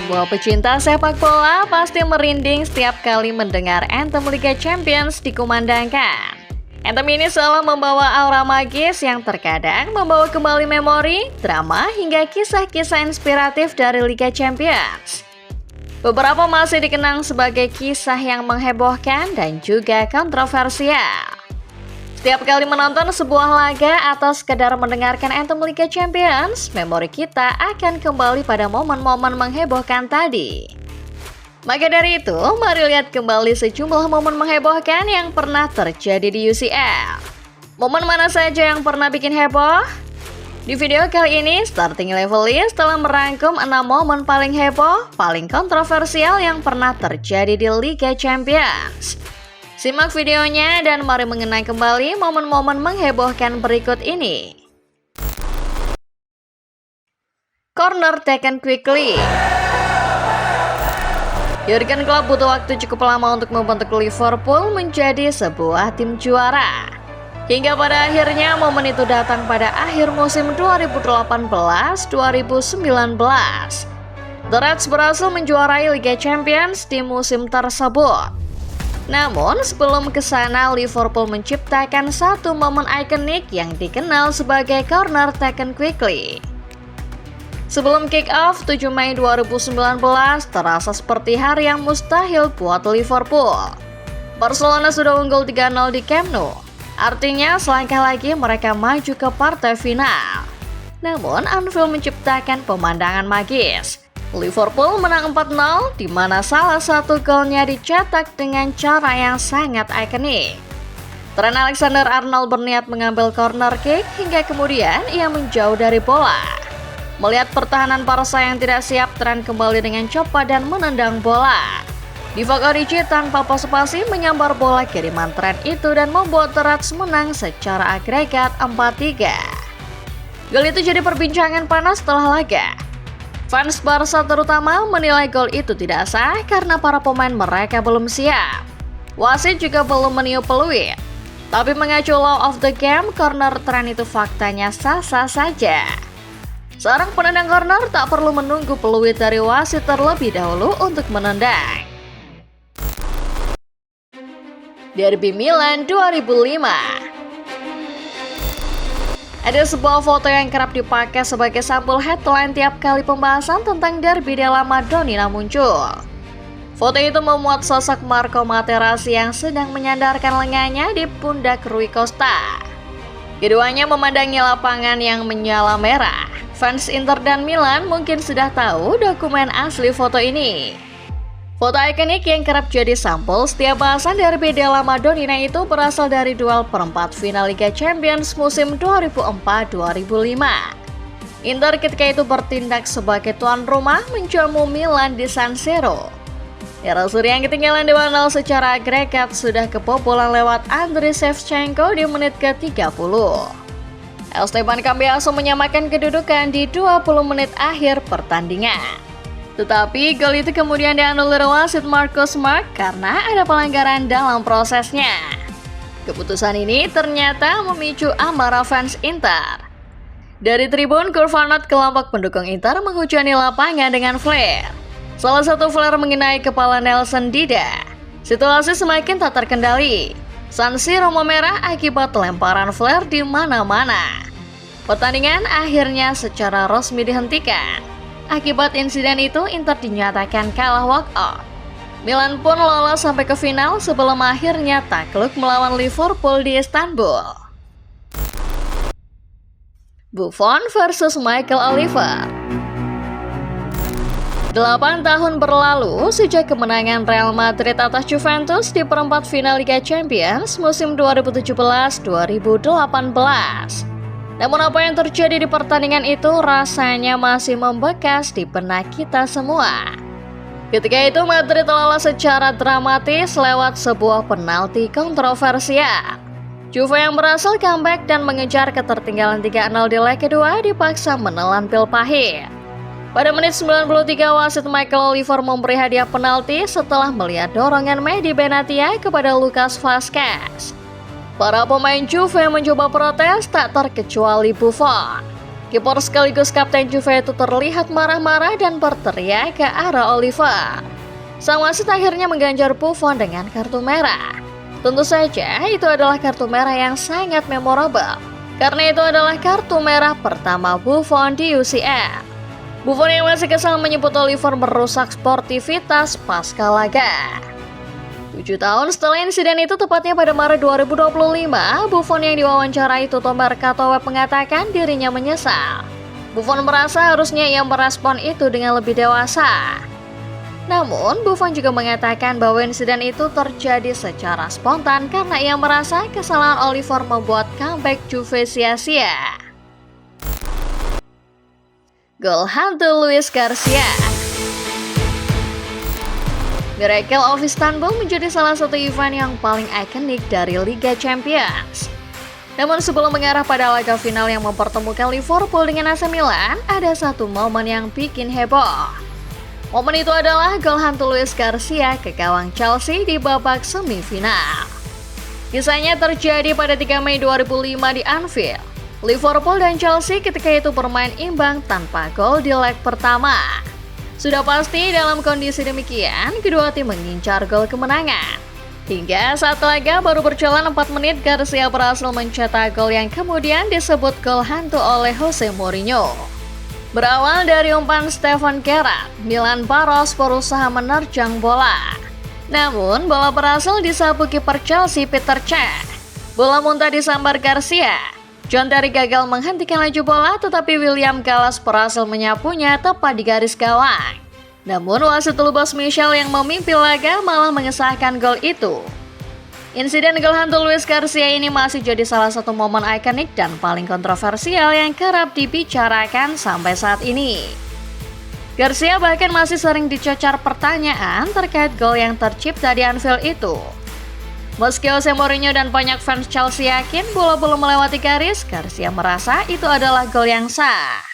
Semua pecinta sepak bola pasti merinding setiap kali mendengar anthem Liga Champions dikumandangkan. Anthem ini selalu membawa aura magis yang terkadang membawa kembali memori, drama, hingga kisah-kisah inspiratif dari Liga Champions. Beberapa masih dikenang sebagai kisah yang menghebohkan dan juga kontroversial. Setiap kali menonton sebuah laga atau sekedar mendengarkan anthem Liga Champions, memori kita akan kembali pada momen-momen menghebohkan tadi. Maka dari itu, mari lihat kembali sejumlah momen menghebohkan yang pernah terjadi di UCL. Momen mana saja yang pernah bikin heboh? Di video kali ini, Starting Level List telah merangkum 6 momen paling heboh, paling kontroversial yang pernah terjadi di Liga Champions. Simak videonya dan mari mengenang kembali momen-momen menghebohkan berikut ini. Corner taken quickly. Jurgen Klopp butuh waktu cukup lama untuk membentuk Liverpool menjadi sebuah tim juara. Hingga pada akhirnya momen itu datang pada akhir musim 2018-2019. The Reds berhasil menjuarai Liga Champions di musim tersebut. Namun, sebelum ke sana, Liverpool menciptakan satu momen ikonik yang dikenal sebagai corner taken quickly. Sebelum kick-off 7 Mei 2019, terasa seperti hari yang mustahil buat Liverpool. Barcelona sudah unggul 3-0 di Camp Nou. Artinya, selangkah lagi mereka maju ke partai final. Namun, Anfield menciptakan pemandangan magis. Liverpool menang 4-0, di mana salah satu golnya dicetak dengan cara yang sangat ikonik. Trent Alexander-Arnold berniat mengambil corner kick hingga kemudian ia menjauh dari bola. Melihat pertahanan Barca yang tidak siap, Trent kembali dengan cepat dan menendang bola. Divock Origi tanpa basa-basi menyambar bola kiriman Trent itu dan membuat The Reds menang secara agregat 4-3. Gol itu jadi perbincangan panas setelah laga. Fans Barca terutama menilai gol itu tidak sah karena para pemain mereka belum siap. Wasit juga belum meniup peluit. Tapi mengacu law of the game, corner Trent itu faktanya sah-sah saja. Seorang penendang corner tak perlu menunggu peluit dari wasit terlebih dahulu untuk menendang. Derby Milan 2005. Ada sebuah foto yang kerap dipakai sebagai sampul headline tiap kali pembahasan tentang derby della Madonnina muncul. Foto itu memuat sosok Marco Materazzi yang sedang menyandarkan lengannya di pundak Rui Costa. Keduanya memandangi lapangan yang menyala merah. Fans Inter dan Milan mungkin sudah tahu dokumen asli foto ini. Foto ikonik yang kerap jadi sampul setiap bahasan derby della Madonnina itu berasal dari duel perempat final Liga Champions musim 2004-2005. Inter ketika itu bertindak sebagai tuan rumah menjamu Milan di San Siro. Rasuri yang ketinggalan 2-0 secara agregat sudah kebobolan lewat Andriy Shevchenko di menit ke-30. Esteban Cambiaso menyamakan kedudukan di 20 menit akhir pertandingan. Tetapi gol itu kemudian dianulir wasit Marcus Mark karena ada pelanggaran dalam prosesnya. Keputusan ini ternyata memicu amarah fans Inter. Dari tribun, Kurvanot kelompok pendukung Inter menghujani lapangan dengan flare. Salah satu flare mengenai kepala Nelson Dida. Situasi semakin tak terkendali. San Siro memerah akibat lemparan flare di mana-mana. Pertandingan akhirnya secara resmi dihentikan. Akibat insiden itu, Inter dinyatakan kalah walkout. Milan pun lolos sampai ke final sebelum akhirnya takluk melawan Liverpool di Istanbul. Buffon versus Michael Oliver. 8 tahun berlalu sejak kemenangan Real Madrid atas Juventus di perempat final Liga Champions musim 2017-2018. Namun apa yang terjadi di pertandingan itu rasanya masih membekas di benak kita semua. Ketika itu Madrid lolos secara dramatis lewat sebuah penalti kontroversial. Juve yang berhasil comeback dan mengejar ketertinggalan 3-0 di leg kedua dipaksa menelan pil pahit. Pada menit 93 wasit Michael Oliver memberi hadiah penalti setelah melihat dorongan Mehdi Benatia kepada Lucas Vazquez. Para pemain Juve mencoba protes tak terkecuali Buffon. Kiper sekaligus kapten Juve itu terlihat marah-marah dan berteriak ke arah Oliver. Sang wasit akhirnya mengganjar Buffon dengan kartu merah. Tentu saja itu adalah kartu merah yang sangat memorable, karena itu adalah kartu merah pertama Buffon di UCL. Buffon yang masih kesal menyebut Oliver merusak sportivitas pasca laga. 7 tahun setelah insiden itu, tepatnya pada Maret 2025, Buffon yang diwawancarai Tutto Mercato Web mengatakan dirinya menyesal. Buffon merasa harusnya ia merespon itu dengan lebih dewasa. Namun, Buffon juga mengatakan bahwa insiden itu terjadi secara spontan karena ia merasa kesalahan Oliver membuat comeback Juve sia-sia. Gol hantu Luis Garcia. Miracle of Istanbul menjadi salah satu event yang paling ikonik dari Liga Champions. Namun sebelum mengarah pada laga final yang mempertemukan Liverpool dengan AC Milan, ada satu momen yang bikin heboh. Momen itu adalah gol hantu Luis Garcia ke gawang Chelsea di babak semifinal. Kisahnya terjadi pada 3 Mei 2005 di Anfield. Liverpool dan Chelsea ketika itu bermain imbang tanpa gol di leg pertama. Sudah pasti dalam kondisi demikian, kedua tim mengincar gol kemenangan. Hingga saat laga baru berjalan 4 menit, Garcia berhasil mencetak gol yang kemudian disebut gol hantu oleh Jose Mourinho. Berawal dari umpan Steven Gerrard, Milan Baros berusaha menerjang bola. Namun, bola berhasil disapu kiper Chelsea Peter Cech. Bola muntah disambar Garcia. John Terry gagal menghentikan laju bola, tetapi William Gallas berhasil menyapunya tepat di garis gawang. Namun, wasit Lubos Michel yang memimpin laga malah mengesahkan gol itu. Insiden gol hantu Luis Garcia ini masih jadi salah satu momen ikonik dan paling kontroversial yang kerap dibicarakan sampai saat ini. Garcia bahkan masih sering dicecar pertanyaan terkait gol yang tercipta di Anfield itu. Meski Jose Mourinho dan banyak fans Chelsea yakin bola belum melewati garis, Garcia merasa itu adalah gol yang sah.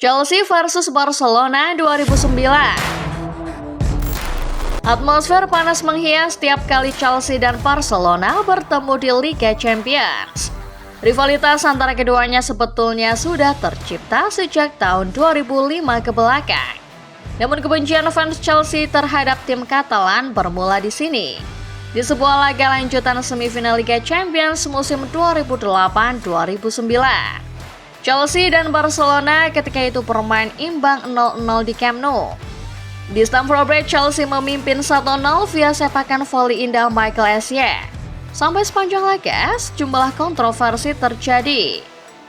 Chelsea versus Barcelona 2009. Atmosfer panas menghias setiap kali Chelsea dan Barcelona bertemu di Liga Champions. Rivalitas antara keduanya sebetulnya sudah tercipta sejak tahun 2005 ke belakang. Namun kebencian fans Chelsea terhadap tim Katalan bermula di sini. Di sebuah laga lanjutan semifinal Liga Champions musim 2008-2009. Chelsea dan Barcelona ketika itu bermain imbang 0-0 di Camp Nou. Di Stamford Bridge, Chelsea memimpin 1-0 via sepakan voli indah Michael Essien. Sampai sepanjang laga, sejumlah kontroversi terjadi.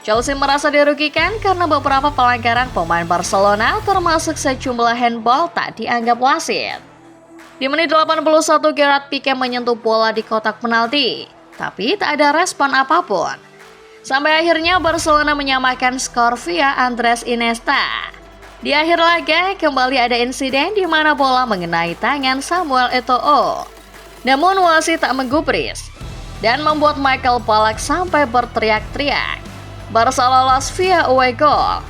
Chelsea merasa dirugikan karena beberapa pelanggaran pemain Barcelona, termasuk sejumlah handball tak dianggap wasit. Di menit 81, Gerard Pique menyentuh bola di kotak penalti, tapi tak ada respon apapun. Sampai akhirnya Barcelona menyamakan skor via Andres Iniesta. Di akhir laga, kembali ada insiden di mana bola mengenai tangan Samuel Eto'o. Namun wasit tak menggubris dan membuat Michael Ballack sampai berteriak-teriak. Barca lolos via away goal.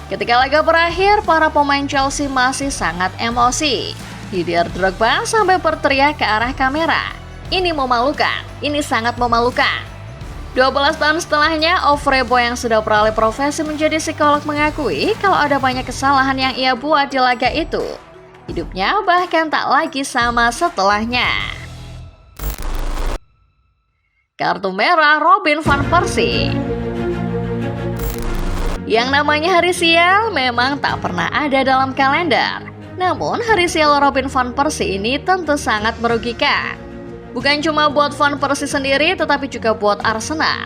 Ketika laga berakhir, para pemain Chelsea masih sangat emosi. Didier Drogba sampai berteriak ke arah kamera. Ini memalukan, ini sangat memalukan. 12 tahun setelahnya, Ofrebo yang sudah beralih profesi menjadi psikolog mengakui kalau ada banyak kesalahan yang ia buat di laga itu. Hidupnya bahkan tak lagi sama setelahnya. Kartu merah Robin van Persie. Yang namanya hari sial memang tak pernah ada dalam kalender. Namun hari sial Robin van Persie ini tentu sangat merugikan. Bukan cuma buat Van Persie sendiri, tetapi juga buat Arsenal.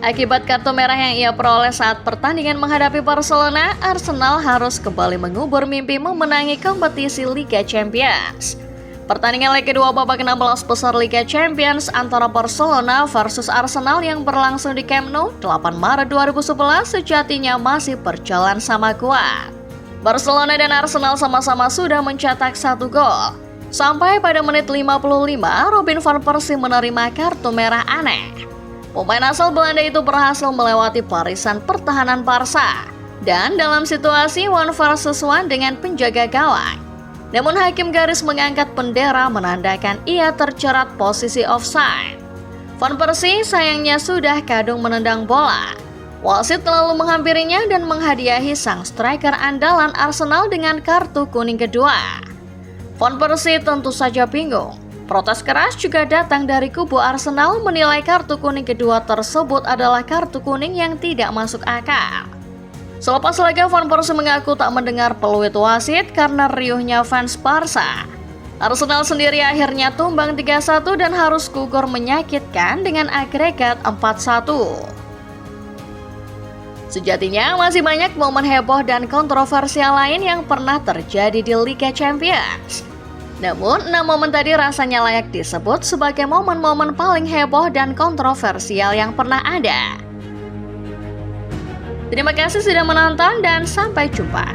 Akibat kartu merah yang ia peroleh saat pertandingan menghadapi Barcelona, Arsenal harus kembali mengubur mimpi memenangi kompetisi Liga Champions. Pertandingan leg kedua babak 16 besar Liga Champions antara Barcelona versus Arsenal yang berlangsung di Camp Nou 8 Maret 2011 sejatinya masih berjalan sama kuat. Barcelona dan Arsenal sama-sama sudah mencetak 1 gol. Sampai pada menit 55, Robin van Persie menerima kartu merah aneh. Pemain asal Belanda itu berhasil melewati barisan pertahanan Barca dan dalam situasi 1 versus 1 dengan penjaga gawang. Namun hakim garis mengangkat bendera menandakan ia terjerat posisi offside. Van Persie sayangnya sudah kadung menendang bola. Wasit lalu menghampirinya dan menghadiahi sang striker andalan Arsenal dengan kartu kuning kedua. Van Persie tentu saja bingung. Protes keras juga datang dari kubu Arsenal menilai kartu kuning kedua tersebut adalah kartu kuning yang tidak masuk akal. Selepas laga, Van Persie mengaku tak mendengar peluit wasit karena riuhnya fans Barca. Arsenal sendiri akhirnya tumbang 3-1 dan harus gugur menyakitkan dengan agregat 4-1. Sejatinya masih banyak momen heboh dan kontroversial lain yang pernah terjadi di Liga Champions. Namun, 6 momen tadi rasanya layak disebut sebagai momen-momen paling heboh dan kontroversial yang pernah ada. Terima kasih sudah menonton dan sampai jumpa.